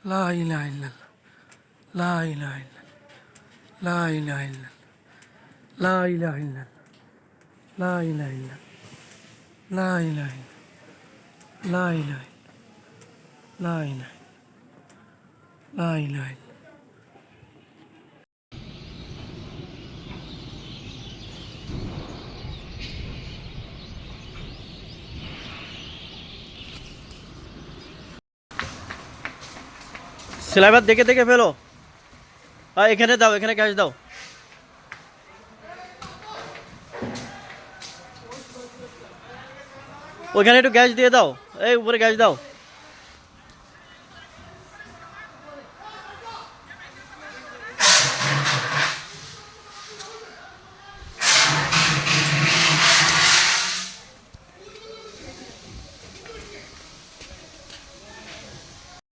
লা ইলাহা ইল্লাল্লাহ, লা ইলাহা ইল্লাল্লাহ, লা ইলাহা ইল্লাল্লাহ, লা ইলাহা ইল্লাল্লাহ, লা ইলাহা ইল্লাল্লাহ, লা ইলাহা ইল্লাল্লাহ, লা ইলাহা ইল্লাল্লাহ, লা ইলাহা ইল্লাল্লাহ, লা ইলাহা ইল্লাল্লাহ। সিলাইবার দেখে দেখে ফেলো। হ্যাঁ, এখানে দাও, এখানে গ্যাস দাও। ওইখানে একটু গ্যাস দিয়ে দাও, এই উপরে গ্যাস দাও।